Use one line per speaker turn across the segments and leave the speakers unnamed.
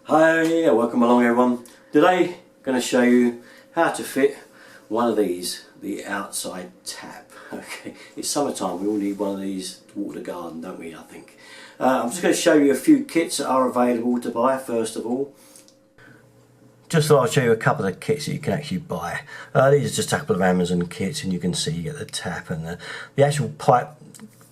Hi, welcome along everyone. Today I'm going to show you how to fit one of these, the outside tap. Okay, it's summertime, we all need one of these to water the garden, don't we, I think. I'm just going to show you a few kits that are available to buy first of all. Just thought I'd show you a couple of kits that you can actually buy. These are just a couple of Amazon kits, and you can see you get the tap and the actual pipe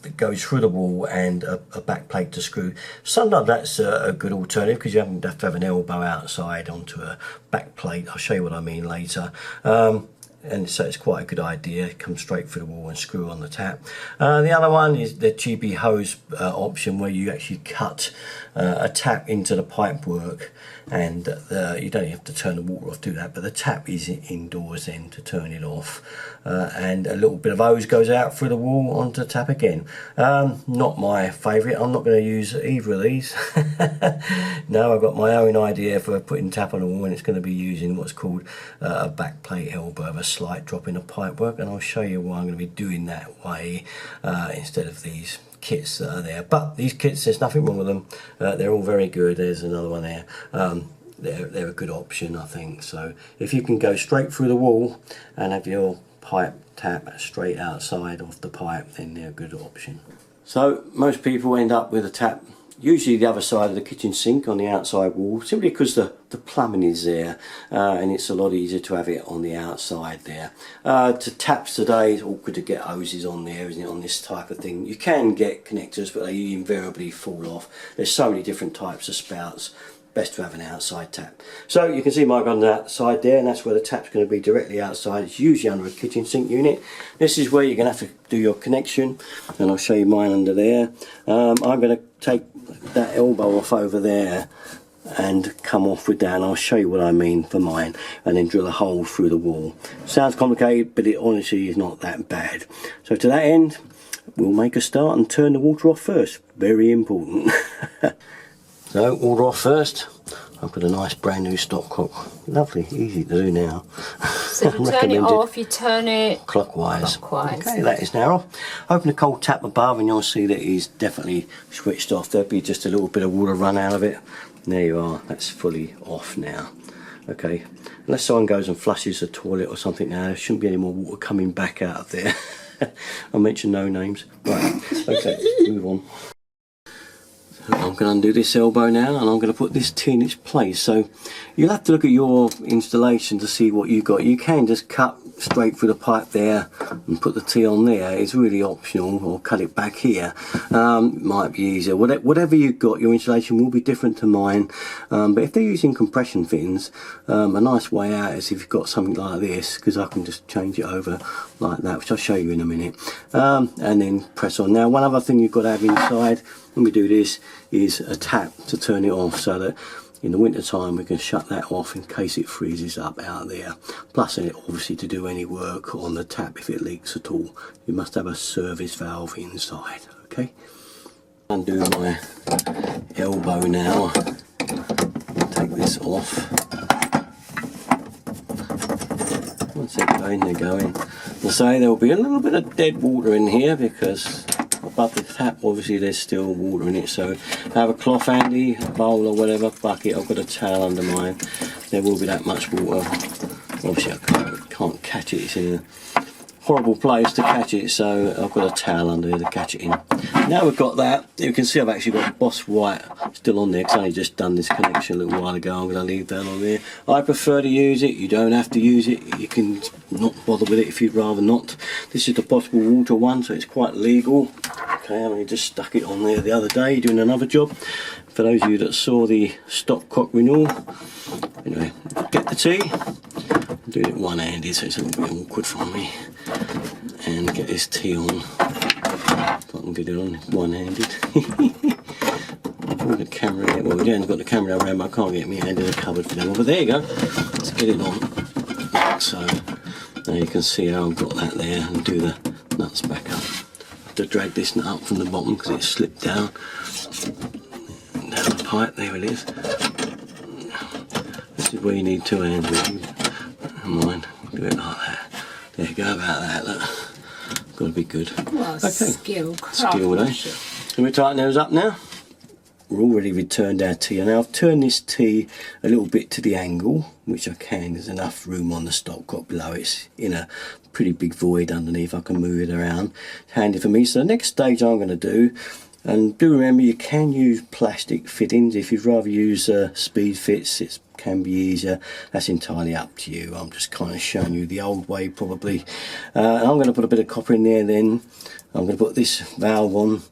that goes through the wall and a back plate to screw. Sometimes that's a good alternative because you don't have to have an elbow outside onto a back plate. I'll show you what I mean later. And so it's quite a good idea. It comes straight through the wall and screw on the tap. The other one is the cheapy hose option, where you actually cut a tap into the pipe work, and you don't have to turn the water off to do that, but the tap is indoors then to turn it off, and a little bit of hose goes out through the wall onto the tap again. Not my favourite. I'm not going to use either of these. No, I've got my own idea for putting tap on the wall, and it's going to be using what's called a back plate elbow of a slight drop in the pipework, and I'll show you why I'm going to be doing that way instead of these kits that are there. But these kits, there's nothing wrong with them. They're all very good. There's another one there. They're a good option, I think. So if you can go straight through the wall and have your pipe tap straight outside of the pipe, then they're a good option. So most people end up with a tap usually the other side of the kitchen sink on the outside wall, simply because the plumbing is there, and it's a lot easier to have it on the outside there. To taps today, it's awkward to get hoses on there, isn't it, on this type of thing. You can get connectors, but they invariably fall off. There's so many different types of spouts. Best to have an outside tap. So you can see mine on that side there, and that's where the tap's going to be directly outside. It's usually under a kitchen sink unit. This is where you're going to have to do your connection, and I'll show you mine under there. I'm going to take that elbow off over there and come off with that, and I'll show you what I mean for mine, and then drill a hole through the wall. Sounds complicated, but it honestly is not that bad. So to that end, we'll make a start and turn the water off first. Very important. So, water off first. I've got a nice brand new stopcock. Lovely, easy to do now.
So you turn it off, you turn it
clockwise. Okay, that is now off. Open the cold tap above and you'll see that it is definitely switched off. There'll be just a little bit of water run out of it. And there you are, that's fully off now. Okay, unless someone goes and flushes the toilet or something now, there shouldn't be any more water coming back out of there. I mentioned no names. Right, okay, move on. I'm going to undo this elbow now, and I'm going to put this T in its place. So you'll have to look at your installation to see what you've got. You can just cut straight through the pipe there and put the T on there. It's really optional, or cut it back here. Might be easier. Whatever you've got, your installation will be different to mine. But if they're using compression fins, a nice way out is if you've got something like this, because I can just change it over like that, which I'll show you in a minute, and then press on. Now, one other thing you've got to have inside when we do this is a tap to turn it off, so that in the winter time we can shut that off in case it freezes up out there. Plus, obviously, to do any work on the tap, if it leaks at all, you must have a service valve inside. Okay, undo my elbow now. Take this off. Once they're going. As I say, there will be a little bit of dead water in here because above the tap, obviously, there's still water in it. So have a cloth handy, a bowl or whatever, bucket. I've got a towel under mine. There will be that much water. Obviously, I can't catch it. It's in a horrible place to catch it, so I've got a towel under here to catch it in. Now we've got that, you can see I've actually got Boss White still on there because I only just done this connection a little while ago. I'm going to leave that on there. I prefer to use it. You don't have to use it. You can not bother with it if you'd rather not. This is the possible water one, so it's quite legal. Okay, I only just stuck it on there the other day doing another job. For those of you that saw the stopcock renewal, anyway, get the tea. I'm doing it one-handed, so it's a little bit awkward for me. And get this T on. If I can get it on one-handed. I've got the camera here. Well, Jan's got the camera around, but I can't get my hand in the cupboard for them. But there you go. Let's get it on. So now you can see how I've got that there, and do the nuts back up. I have to drag this nut up from the bottom because it slipped down. Down the pipe. There it is. This is where you need two hands. Mine. Do it like that. There you go, about that. Look. Got to be good.
Well,
okay.
Skill,
eh? Can we tighten those up now? we're already returned our T, and now I've turned this T a little bit to the angle, which I can. There's enough room on the stopcock below. It's in a pretty big void underneath. I can move it around. It's handy for me. So the next stage I'm going to do, and do remember you can use plastic fittings. If you'd rather use speed fits, it can be easier. That's entirely up to you. I'm just kind of showing you the old way probably. I'm going to put a bit of copper in there then. I'm going to put this valve on.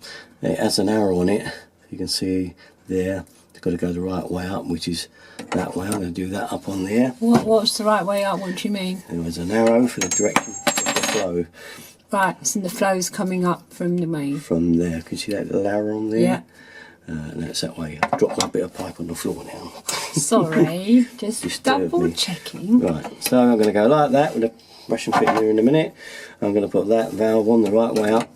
It has an arrow on it. You can see there, it's got to go the right way up, which is that way. I'm going to do that up on there.
What's the right way up? What do you mean?
There's an arrow for the direction of the flow.
Right, so the flow's coming up from the main.
From there, can you see that little arrow on there?
Yeah.
And that's that way. I've dropped my bit of pipe on the floor now.
Sorry, just double checking.
Right, so I'm going to go like that with a brush and fit here in a minute. I'm going to put that valve on the right way up.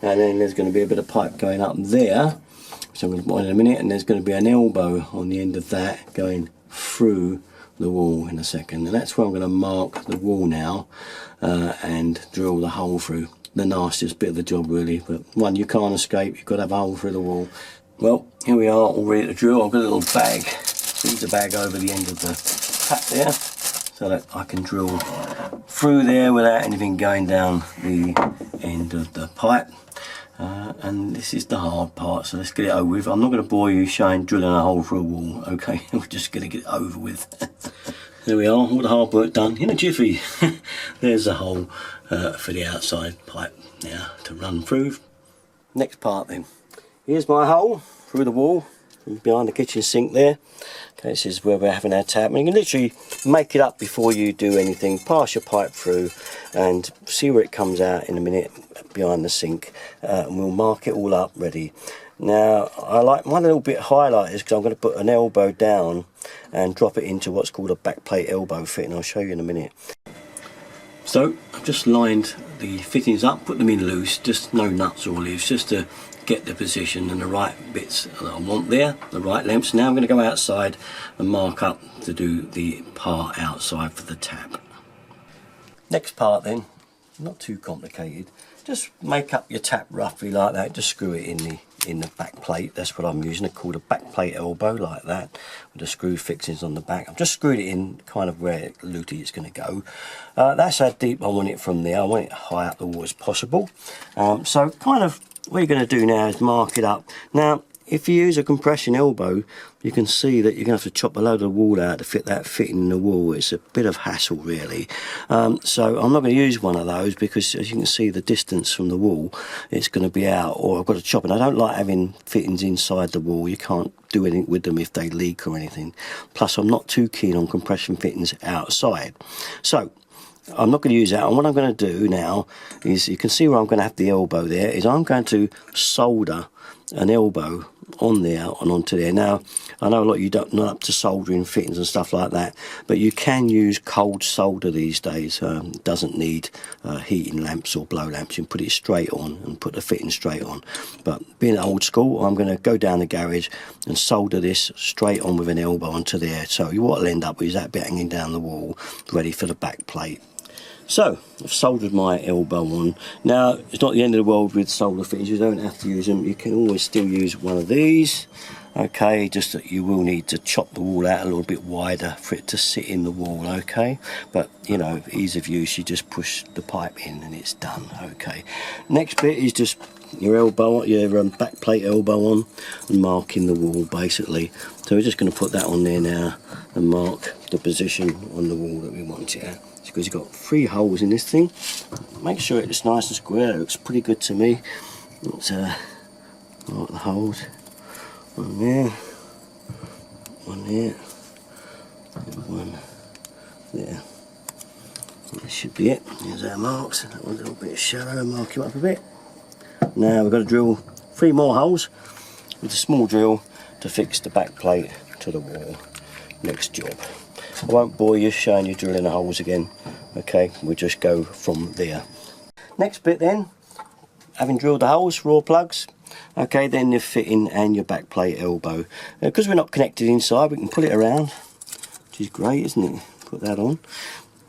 And then there's going to be a bit of pipe going up there, which I'm going to put on in a minute, and there's going to be an elbow on the end of that going through the wall in a second, and that's where I'm going to mark the wall now and drill the hole through. The nastiest bit of the job really, but one you can't escape. You've got to have a hole through the wall. Well, here we are, all ready to drill. I've got a little bag, squeeze the bag over the end of the tap there, so that I can drill through there without anything going down the end of the pipe. And this is the hard part, so let's get it over with. I'm not going to bore you showing drilling a hole through a wall, okay? We're just going to get it over with. There we are, all the hard work done in a jiffy. There's the hole for the outside pipe now to run through. Next part then. Here's my hole through the wall from behind the kitchen sink there. Okay, this is where we're having our tap. And you can literally make it up before you do anything. Pass your pipe through and see where it comes out in a minute behind the sink. And we'll mark it all up ready. Now, I like my little bit highlighters because I'm going to put an elbow down and drop it into what's called a backplate elbow fit, and I'll show you in a minute. So, I've just lined the fittings up, put them in loose, just no nuts or leaves, just to get the position and the right bits that I want there, the right lengths. Now I'm going to go outside and mark up to do the part outside for the tap. Next part then, not too complicated. Just make up your tap roughly like that, just screw it in the back plate. That's what I'm using. It's called a back plate elbow, like that, with the screw fixings on the back. I've just screwed it in kind of where loopy it's going to go. That's how deep I want it from there. I want it high up the wall as possible. So kind of what you're going to do now is mark it up. Now, if you use a compression elbow, you can see that you're going to have to chop a load of the wall out to fit that fitting in the wall. It's a bit of hassle really. So I'm not going to use one of those because, as you can see, the distance from the wall, it's going to be out, or I've got to chop it. I don't like having fittings inside the wall. You can't do anything with them if they leak or anything. Plus, I'm not too keen on compression fittings outside. So I'm not going to use that, and what I'm going to do now is, you can see where I'm going to have the elbow there, is I'm going to solder an elbow on there and onto there. Now, I know a lot of you don't not up to soldering fittings and stuff like that, but you can use cold solder these days. It doesn't need heating lamps or blow lamps. You can put it straight on and put the fitting straight on. But being old school, I'm going to go down the garage and solder this straight on with an elbow onto there. So what will end up is that bit hanging down the wall, ready for the back plate. So, I've soldered my elbow on. Now, it's not the end of the world with solder fittings. You don't have to use them. You can always still use one of these. Okay, just that you will need to chop the wall out a little bit wider for it to sit in the wall, okay? But, you know, ease of use, you just push the pipe in and it's done, okay? Next bit is just your elbow, your back plate elbow on and marking the wall, basically. So we're just going to put that on there now and mark the position on the wall that we want it at. Because you've got 3 holes in this thing. Make sure it's nice and square. It looks pretty good to me. Let's mark the holes. One there, one there, and one there. And that should be it. There's our marks. That one's a little bit shallow. Mark him up a bit. Now we've got to drill 3 more holes with a small drill to fix the back plate to the wall. Next job. I won't bore you showing you drilling the holes again. Okay, we'll just go from there. Next bit then, having drilled the holes, raw plugs. Okay, then the fitting and your back plate elbow. Because we're not connected inside, we can pull it around, which is great, isn't it? Put that on.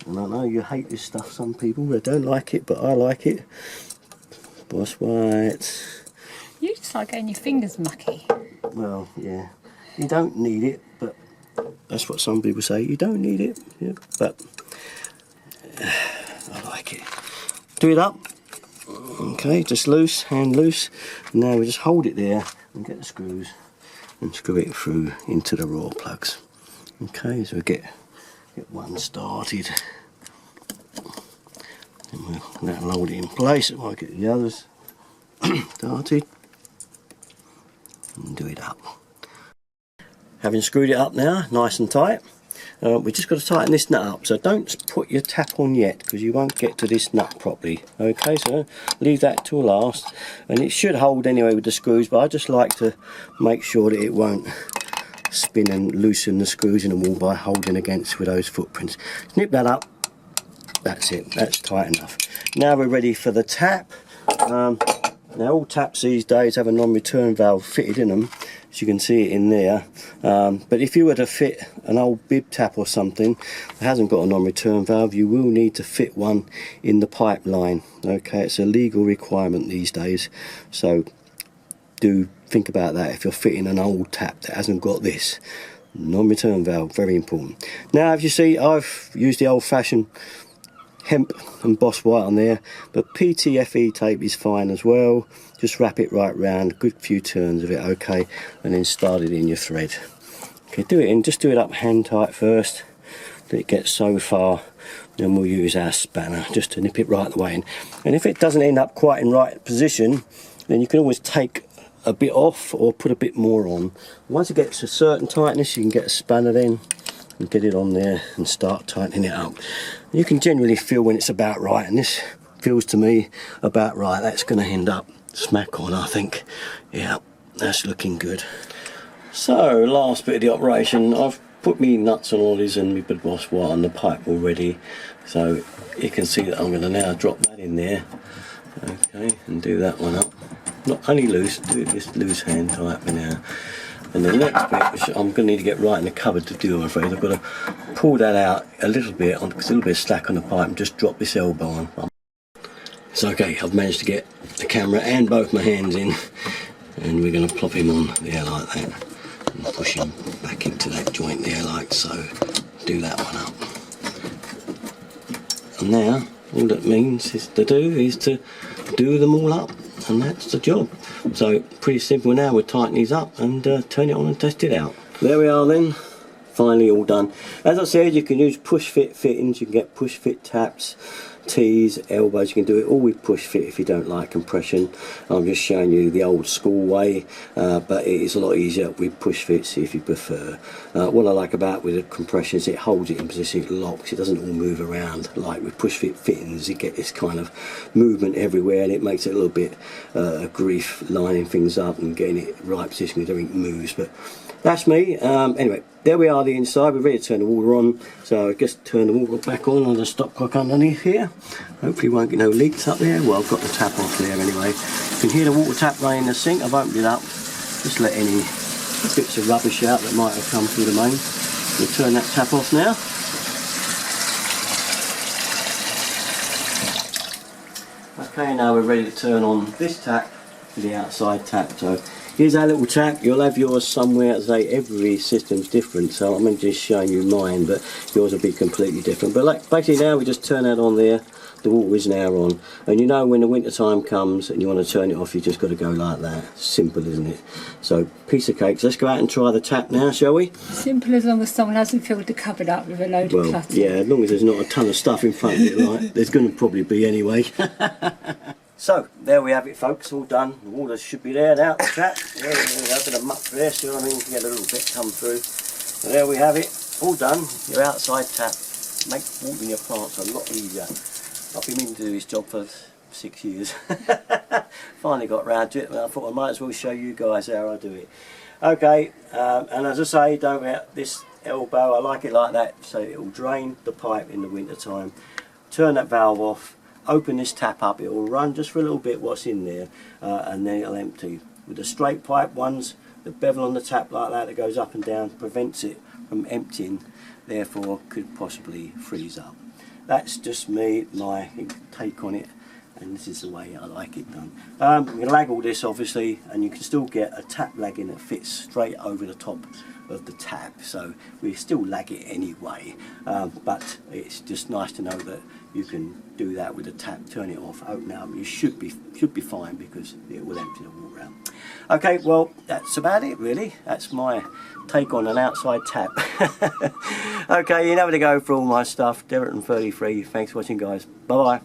And I know you hate this stuff, some people, they don't like it, but I like it. Boss white.
You just like getting your fingers mucky.
Well, yeah, you don't need it, but that's what some people say. You don't need it, yeah, but I like it. Do it up. Okay, just loose, hand loose. Now we just hold it there and get the screws and screw it through into the raw plugs. Okay, so we get one started. And that'll hold it in place and we'll get the others started and do it up. Having screwed it up now, nice and tight, we just got to tighten this nut up. So don't put your tap on yet because you won't get to this nut properly. Okay, so leave that till last, and it should hold anyway with the screws, but I just like to make sure that it won't spin and loosen the screws in the wall by holding against with those footprints. Snip that up. That's it, that's tight enough. Now we're ready for the tap. Now all taps these days have a non-return valve fitted in them, as you can see it in there. But if you were to fit an old bib tap or something that hasn't got a non-return valve, you will need to fit one in the pipeline. Okay, it's a legal requirement these days, so do think about that if you're fitting an old tap that hasn't got this non-return valve. Very important. Now, as you see, I've used the old-fashioned hemp and Boss White on there, but PTFE tape is fine as well. Just wrap it right round, good few turns of it, okay, and then start it in your thread. Okay, do it in, just do it up hand tight first, till it gets so far, then we'll use our spanner just to nip it right the way in. And if it doesn't end up quite in right position, then you can always take a bit off or put a bit more on. Once it gets a certain tightness, you can get a spanner then and get it on there and start tightening it up. You can generally feel when it's about right, and this feels to me about right. That's going to end up smack on, I think. Yeah, that's looking good. So, last bit of the operation, I've put me nuts and ollies and my big Boss White on the pipe already, so you can see that I'm going to now drop that in there, okay, and do that one up. Not only loose, do it just loose hand tight for now. And the next bit, which I'm going to need to get right in the cupboard to do, I'm afraid, I've got to pull that out a little bit, because a little bit of slack on the pipe, and just drop this elbow on. So okay, I've managed to get the camera and both my hands in, and we're going to plop him on there like that, and push him back into that joint there like so. Do that one up. And now, all that means is to do them all up, and that's the job. So pretty simple now. We'll tighten these up and turn it on and test it out. There we are then, finally all done. As I said, you can use push fit fittings, you can get push fit taps, T's, elbows, you can do it all with push fit if you don't like compression. I'm just showing you the old school way, but it is a lot easier with push fits if you prefer. What I like about with the compression is it holds it in position, it locks, it doesn't all move around. Like with push fit fittings, you get this kind of movement everywhere, and it makes it a little bit grief lining things up and getting it right position because everything moves. But that's me. Anyway, there we are, the inside. We're ready to turn the water on, so I just turn the water back on the stopcock underneath here. Hopefully won't get no leaks up there. Well, I've got the tap off there anyway. You can hear the water tap running in the sink. I've opened it up, just let any bits of rubbish out that might have come through the main. We'll turn that tap off now. Okay, now we're ready to turn on this tap, the outside tap. So here's our little tap. You'll have yours somewhere. As I say, every system's different, so I'm just showing you mine, but yours will be completely different. But like basically now we just turn that on there. The water is now on, and you know when the winter time comes and you want to turn it off, you just got to go like that. Simple, isn't it? So piece of cake. So let's go out and try the tap now, shall we?
Simple, as long as someone hasn't filled the cupboard up with a load of clutter.
Yeah, as long as there's not a ton of stuff in front of it, right? There's going to probably be anyway. So there we have it, folks, all done. The water should be there now, the tap. There we go, a bit of muck there, see what I mean? You can get a little bit come through. So there we have it, all done. Your outside tap. Make watering your plants a lot easier. I've been meaning to do this job for 6 years. Finally got round to it, and I thought I might as well show you guys how I do it. Okay, and as I say, don't forget this elbow, I like it like that, so it will drain the pipe in the winter time. Turn that valve off. Open this tap up, it will run just for a little bit what's in there, and then it'll empty. With the straight pipe ones, the bevel on the tap like that goes up and down prevents it from emptying, therefore could possibly freeze up. That's just me, my take on it. and this is the way I like it done. I'm going to lag all this obviously, and you can still get a tap lagging that fits straight over the top of the tap, so we still lag it anyway, but it's just nice to know that you can do that with the tap. Turn it off, open it up, you should be fine, because it will empty the water out. Okay, well, that's about it really. That's my take on an outside tap. Okay, you know where to go for all my stuff. Derrickton33. Thanks for watching, guys. Bye bye.